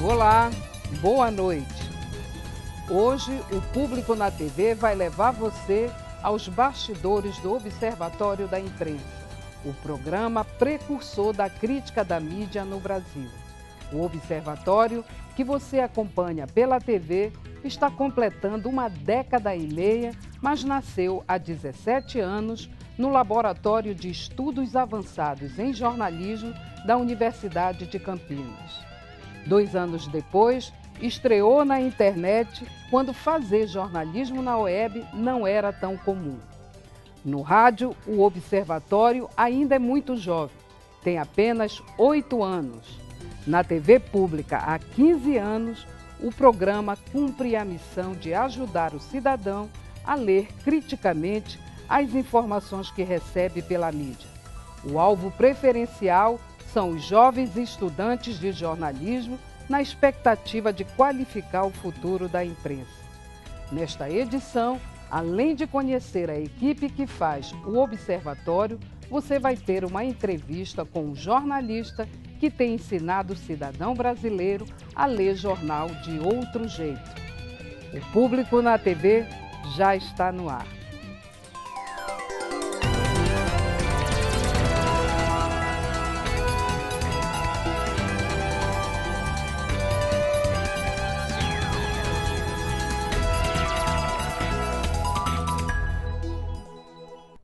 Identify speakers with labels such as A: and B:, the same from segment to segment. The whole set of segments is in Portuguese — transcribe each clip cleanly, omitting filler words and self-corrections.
A: Olá, boa noite. Hoje o Público na TV vai levar você aos bastidores do Observatório da Imprensa, o programa precursor da crítica da mídia no Brasil. O Observatório, que você acompanha pela TV, está completando uma década e meia, mas nasceu há 17 anos no Laboratório de Estudos Avançados em Jornalismo da Universidade de Campinas. 2 anos depois, estreou na internet quando fazer jornalismo na web não era tão comum. No rádio, o Observatório ainda é muito jovem, tem apenas 8 anos. Na TV pública, há 15 anos, o programa cumpre a missão de ajudar o cidadão a ler criticamente as informações que recebe pela mídia. O alvo preferencial são os jovens estudantes de jornalismo na expectativa de qualificar o futuro da imprensa. Nesta edição, além de conhecer a equipe que faz o Observatório, você vai ter uma entrevista com um jornalista que tem ensinado o cidadão brasileiro a ler jornal de outro jeito. O Público na TV já está no ar.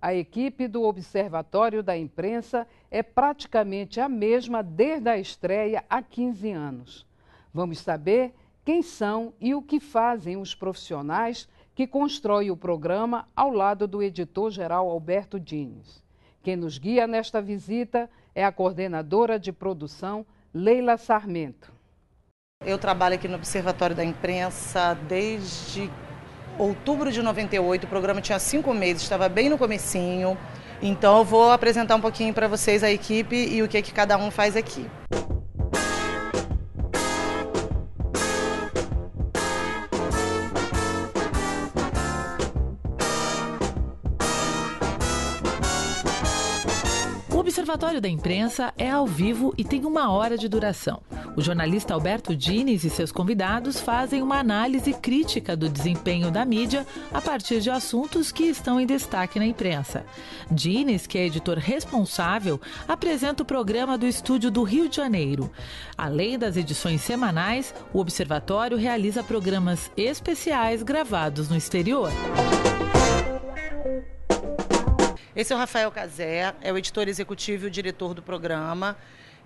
A: A equipe do Observatório da Imprensa é praticamente a mesma desde a estreia há 15 anos. Vamos saber quem são e o que fazem os profissionais que constroem o programa ao lado do editor-geral Alberto Dines. Quem nos guia nesta visita é a coordenadora de produção, Leila Sarmento.
B: Eu trabalho aqui no Observatório da Imprensa desde outubro de 98, o programa tinha 5 meses, estava bem no comecinho. Então eu vou apresentar um pouquinho para vocês a equipe e o que cada um faz aqui.
C: O Observatório da Imprensa é ao vivo e tem 1 hora de duração. O jornalista Alberto Dines e seus convidados fazem uma análise crítica do desempenho da mídia a partir de assuntos que estão em destaque na imprensa. Dines, que é editor responsável, apresenta o programa do estúdio do Rio de Janeiro. Além das edições semanais, o Observatório realiza programas especiais gravados no exterior.
B: Esse é o Rafael Cazé, é o editor executivo e o diretor do programa,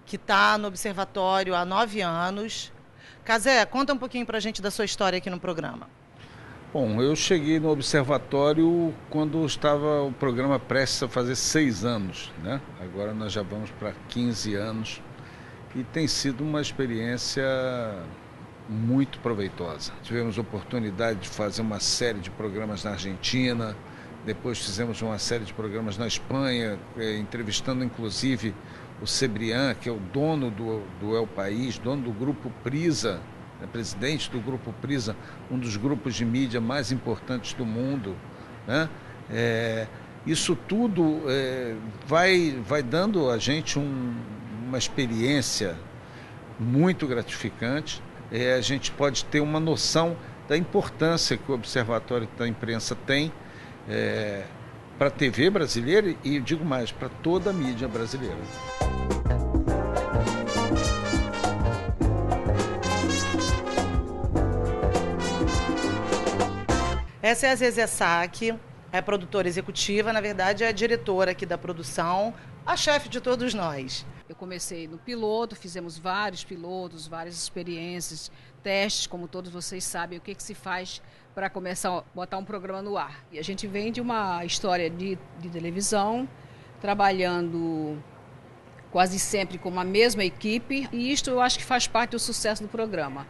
B: que está no Observatório há 9 anos. Cazé, conta um pouquinho para a gente da sua história aqui no programa.
D: Bom, eu cheguei no Observatório quando estava o programa prestes a fazer 6 anos, né? Agora nós já vamos para 15 anos e tem sido uma experiência muito proveitosa. Tivemos a oportunidade de fazer uma série de programas na Argentina, depois fizemos uma série de programas na Espanha, entrevistando inclusive o Cebrián, que é o dono do El País, dono do Grupo Prisa, presidente do Grupo Prisa, um dos grupos de mídia mais importantes do mundo, né? Isso tudo vai dando a gente uma experiência muito gratificante. A gente pode ter uma noção da importância que o Observatório da Imprensa tem para a TV brasileira e, digo mais, para toda a mídia brasileira.
B: Essa é a Zezé Sack, é a produtora executiva, na verdade é a diretora aqui da produção, a chefe de todos nós.
E: Eu comecei no piloto, fizemos vários pilotos, várias experiências, testes, como todos vocês sabem, o que se faz para começar a botar um programa no ar. E a gente vem de uma história de televisão, trabalhando quase sempre com a mesma equipe, e isto eu acho que faz parte do sucesso do programa.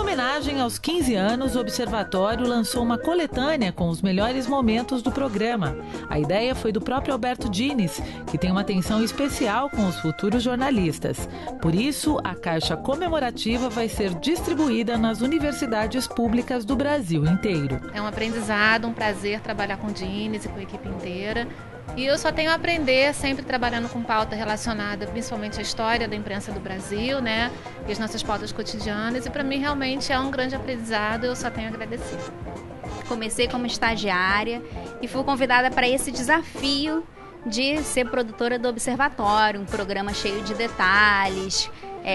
C: homenagem aos 15 anos, o Observatório lançou uma coletânea com os melhores momentos do programa. A ideia foi do próprio Alberto Diniz, que tem uma atenção especial com os futuros jornalistas. Por isso, a caixa comemorativa vai ser distribuída nas universidades públicas do Brasil inteiro.
F: É um aprendizado, um prazer trabalhar com o Diniz e com a equipe inteira. E eu só tenho a aprender, sempre trabalhando com pauta relacionada principalmente à história da imprensa do Brasil, né? E as nossas pautas cotidianas. E para mim realmente é um grande aprendizado, eu só tenho a agradecer.
G: Comecei como estagiária e fui convidada para esse desafio de ser produtora do Observatório, um programa cheio de detalhes,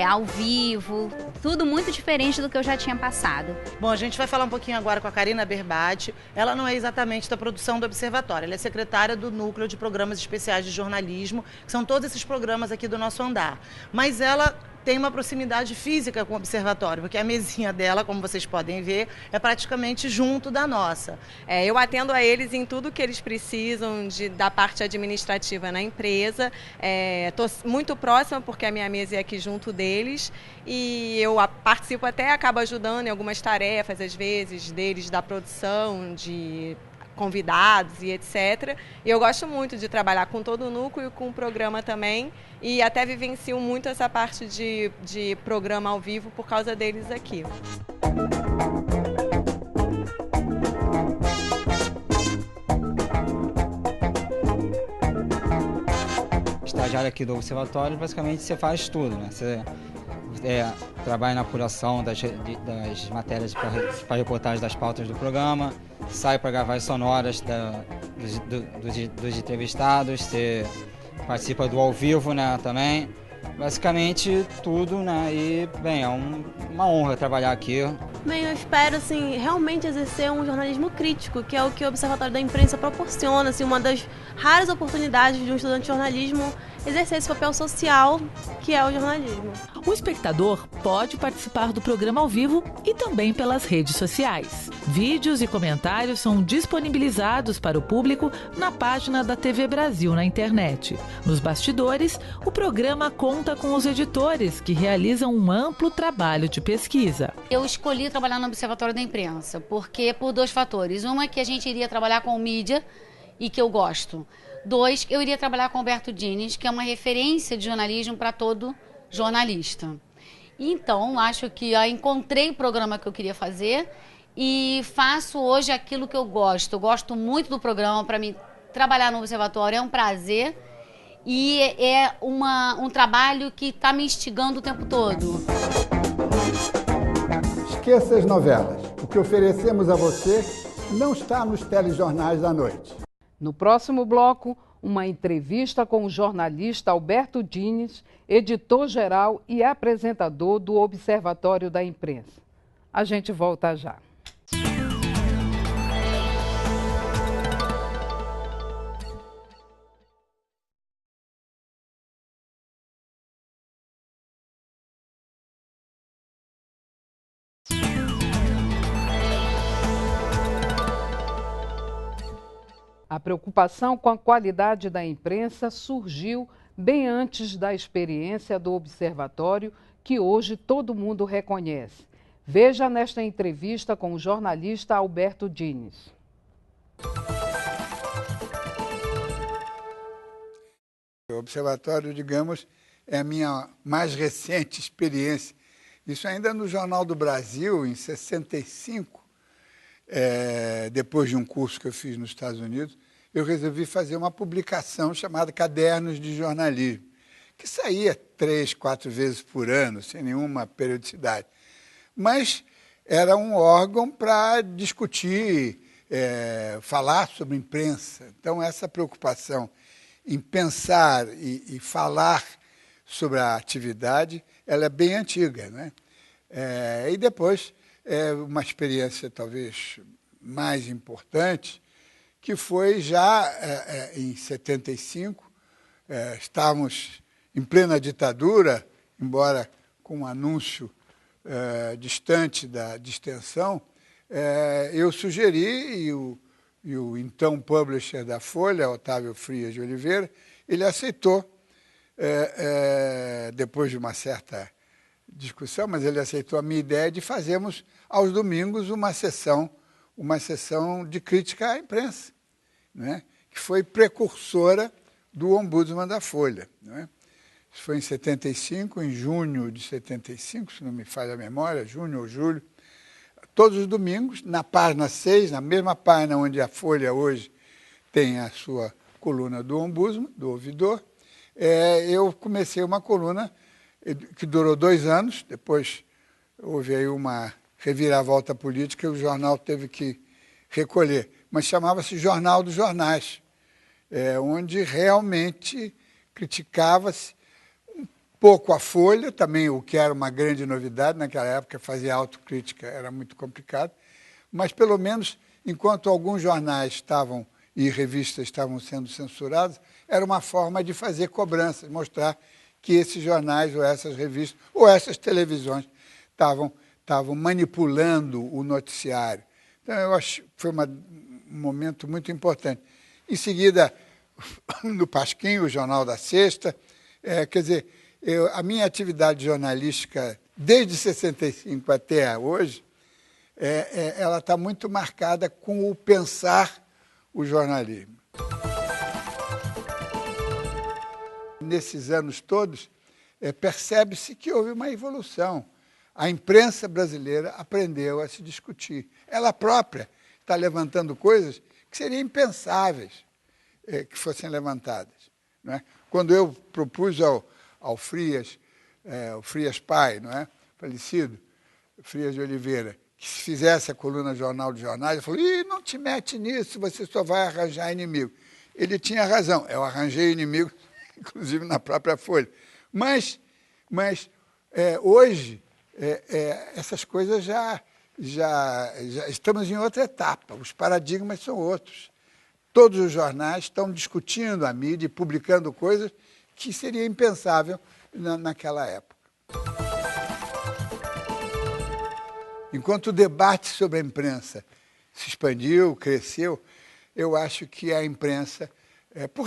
G: ao vivo, tudo muito diferente do que eu já tinha passado.
B: Bom, a gente vai falar um pouquinho agora com a Karina Berbati. Ela não é exatamente da produção do Observatório, ela é secretária do Núcleo de Programas Especiais de Jornalismo, que são todos esses programas aqui do nosso andar. Mas ela tem uma proximidade física com o Observatório, porque a mesinha dela, como vocês podem ver, é praticamente junto da nossa.
H: Eu atendo a eles em tudo que eles precisam da parte administrativa na empresa. Estou muito próxima porque a minha mesa é aqui junto deles e eu participo até, acabo ajudando em algumas tarefas, às vezes, deles da produção, de convidados e etc. E eu gosto muito de trabalhar com todo o núcleo e com o programa também. E até vivencio muito essa parte de programa ao vivo por causa deles aqui.
I: Estagiário aqui do Observatório, basicamente você faz tudo, né? Você trabalha na apuração das matérias para reportagem das pautas do programa, sai para gravar as sonoras dos entrevistados, você participa do ao vivo, né, também. Basicamente tudo, né, e, bem, é uma honra trabalhar aqui.
J: Bem, eu espero, assim, realmente exercer um jornalismo crítico, que é o que o Observatório da Imprensa proporciona, assim, uma das raras oportunidades de um estudante de jornalismo exercer esse papel social que é o jornalismo.
C: O espectador pode participar do programa ao vivo e também pelas redes sociais. Vídeos e comentários são disponibilizados para o público na página da TV Brasil na internet. Nos bastidores, o programa conta com os editores, que realizam um amplo trabalho de pesquisa.
K: Eu escolhi trabalhar no Observatório da Imprensa, porque por dois fatores. Uma é que a gente iria trabalhar com mídia e que eu gosto. Dois, eu iria trabalhar com Alberto Diniz, que é uma referência de jornalismo para todo jornalista. Então, acho que encontrei o programa que eu queria fazer e faço hoje aquilo que eu gosto. Eu gosto muito do programa. Para mim, trabalhar no Observatório é um prazer e é um trabalho que está me instigando o tempo todo.
L: Esqueça as novelas. O que oferecemos a você não está nos telejornais da noite.
A: No próximo bloco, uma entrevista com o jornalista Alberto Diniz, editor-geral e apresentador do Observatório da Imprensa. A gente volta já. A preocupação com a qualidade da imprensa surgiu bem antes da experiência do Observatório, que hoje todo mundo reconhece. Veja nesta entrevista com o jornalista Alberto Diniz.
L: O Observatório, digamos, é a minha mais recente experiência. Isso ainda no Jornal do Brasil, em 65, depois de um curso que eu fiz nos Estados Unidos, eu resolvi fazer uma publicação chamada Cadernos de Jornalismo, que saía 3, 4 vezes por ano, sem nenhuma periodicidade. Mas era um órgão para discutir, falar sobre imprensa. Então, essa preocupação em pensar e falar sobre a atividade, ela é bem antiga, né? E depois, uma experiência talvez mais importante, que foi já em 75, estávamos em plena ditadura, embora com um anúncio distante da distensão, eu sugeri, e o então publisher da Folha, Otávio Frias de Oliveira, ele aceitou, depois de uma certa discussão, mas ele aceitou a minha ideia de fazermos aos domingos uma sessão de crítica à imprensa, né? Que foi precursora do Ombudsman da Folha, né? Isso foi em 75, em junho de 75, se não me falha a memória, junho ou julho. Todos os domingos, na página 6, na mesma página onde a Folha hoje tem a sua coluna do Ombudsman, do ouvidor, eu comecei uma coluna que durou 2 anos, depois houve aí uma reviravolta política e o jornal teve que recolher, mas chamava-se Jornal dos Jornais, onde realmente criticava-se um pouco a Folha, também o que era uma grande novidade, naquela época fazer autocrítica era muito complicado, mas pelo menos enquanto alguns jornais e revistas estavam sendo censurados, era uma forma de fazer cobranças, mostrar que esses jornais ou essas revistas ou essas televisões estavam manipulando o noticiário. Então, eu acho que foi um momento muito importante. Em seguida, no Pasquim, o Jornal da Sexta, quer dizer, a minha atividade jornalística, desde 65 até hoje, ela está muito marcada com o pensar o jornalismo. Nesses anos todos, percebe-se que houve uma evolução. A imprensa brasileira aprendeu a se discutir. Ela própria está levantando coisas que seriam impensáveis que fossem levantadas, não é? Quando eu propus ao Frias, o Frias pai, não é? Falecido, Frias de Oliveira, que se fizesse a coluna Jornal dos Jornais, ele falou, não te mete nisso, você só vai arranjar inimigo. Ele tinha razão, eu arranjei inimigo, inclusive na própria Folha. Mas hoje, essas coisas já estamos em outra etapa, os paradigmas são outros. Todos os jornais estão discutindo a mídia e publicando coisas que seria impensável naquela época. Enquanto o debate sobre a imprensa se expandiu, cresceu, eu acho que a imprensa, por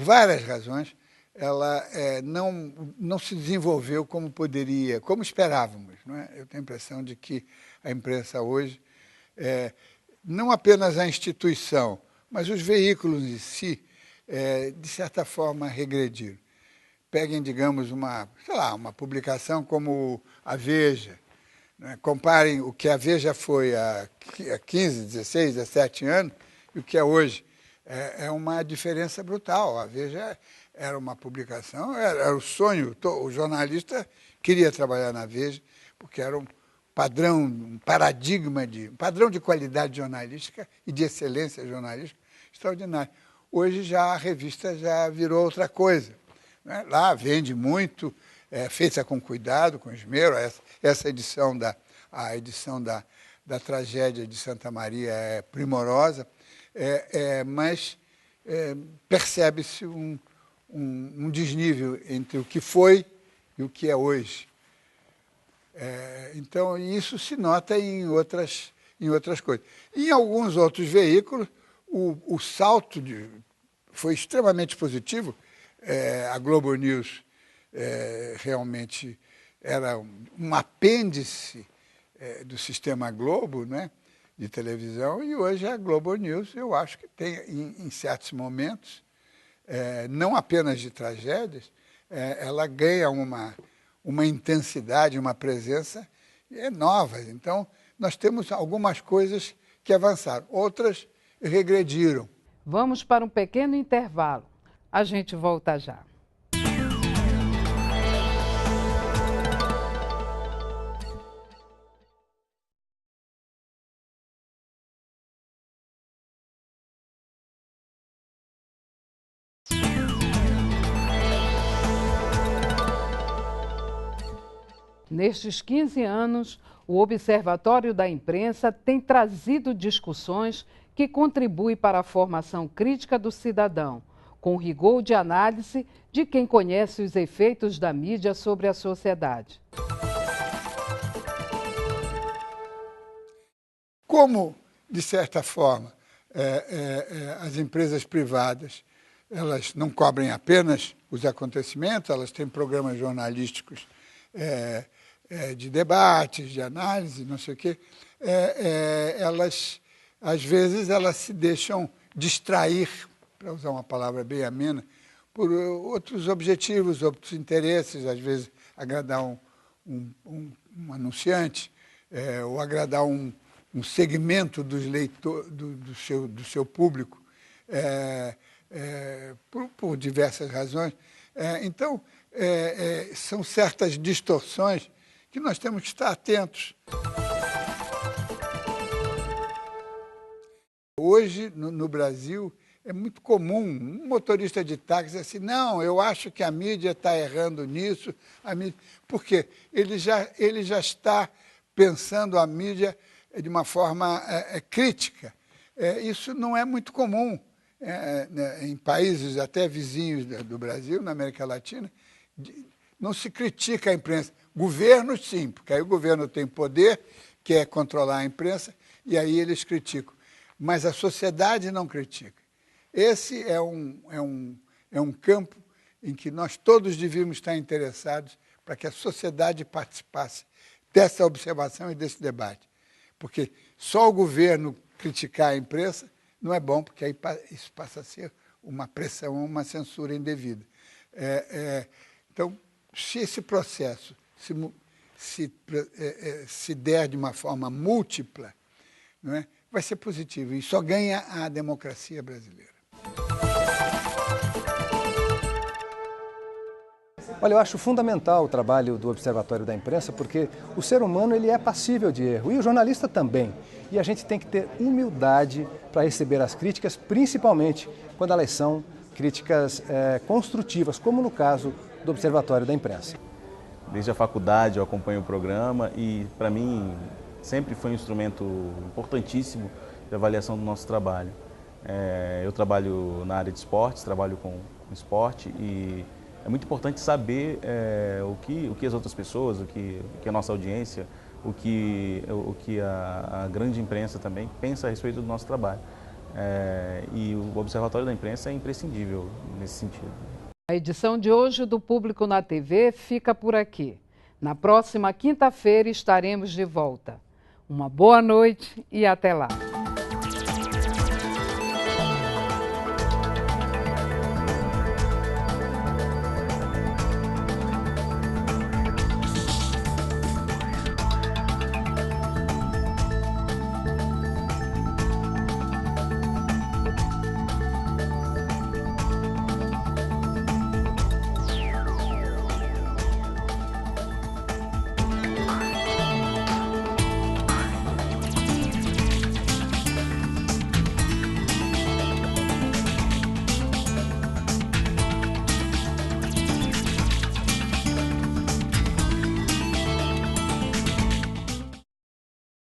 L: várias razões, ela não se desenvolveu como poderia, como esperávamos, não é? Eu tenho a impressão de que a imprensa hoje, não apenas a instituição, mas os veículos em si, de certa forma, regrediram. Peguem, digamos, uma publicação como a Veja, né? Comparem o que a Veja foi há 15, 16, 17 anos e o que é hoje. É uma diferença brutal. A Veja era uma publicação, era o sonho, o jornalista queria trabalhar na Veja, porque era um padrão de qualidade jornalística e de excelência jornalística extraordinário. Hoje já a revista já virou outra coisa, né? Lá vende muito, feita com cuidado, com esmero. Essa edição da tragédia de Santa Maria é primorosa, mas percebe-se um desnível entre o que foi e o que é hoje. Então, isso se nota em outras coisas. Em alguns outros veículos, o salto foi extremamente positivo. A Globo News realmente era um apêndice do sistema Globo, né, de televisão, e hoje a Globo News, eu acho que tem, em certos momentos, não apenas de tragédias, ela ganha uma intensidade, uma presença nova. Então, nós temos algumas coisas que avançaram, outras regrediram.
A: Vamos para um pequeno intervalo. A gente volta já. Nestes 15 anos, o Observatório da Imprensa tem trazido discussões que contribuem para a formação crítica do cidadão, com rigor de análise de quem conhece os efeitos da mídia sobre a sociedade.
L: Como, de certa forma, as empresas privadas elas não cobrem apenas os acontecimentos, elas têm programas jornalísticos de debates, de análise, não sei o quê. Elas, às vezes, elas se deixam distrair, para usar uma palavra bem amena, por outros objetivos, outros interesses, às vezes agradar um anunciante, ou agradar um segmento dos do seu público, por diversas razões. Então, são certas distorções que nós temos que estar atentos. Hoje, no Brasil, é muito comum um motorista de táxi dizer assim, não, eu acho que a mídia está errando nisso. Por quê? Ele já está pensando a mídia de uma forma crítica. Isso não é muito comum. Em países até vizinhos do Brasil, na América Latina, não se critica a imprensa. Governos, sim, porque aí o governo tem poder, quer controlar a imprensa, e aí eles criticam. Mas a sociedade não critica. Esse é um campo em que nós todos devíamos estar interessados para que a sociedade participasse dessa observação e desse debate. Porque só o governo criticar a imprensa não é bom, porque aí isso passa a ser uma pressão, uma censura indevida. Então, se esse processo se der de uma forma múltipla, não é, vai ser positivo, e só ganha a democracia brasileira.
M: Olha, eu acho fundamental o trabalho do Observatório da Imprensa, porque o ser humano ele é passível de erro, e o jornalista também. E a gente tem que ter humildade para receber as críticas, principalmente quando elas são críticas construtivas, como no caso do Observatório da Imprensa.
N: Desde a faculdade eu acompanho o programa e, para mim, sempre foi um instrumento importantíssimo de avaliação do nosso trabalho. Eu trabalho na área de esportes, trabalho com esporte e é muito importante saber o que as outras pessoas, o que a nossa audiência, o que a grande imprensa também pensa a respeito do nosso trabalho. E o Observatório da Imprensa é imprescindível nesse sentido.
A: A edição de hoje do Público na TV fica por aqui. Na próxima quinta-feira estaremos de volta. Uma boa noite e até lá.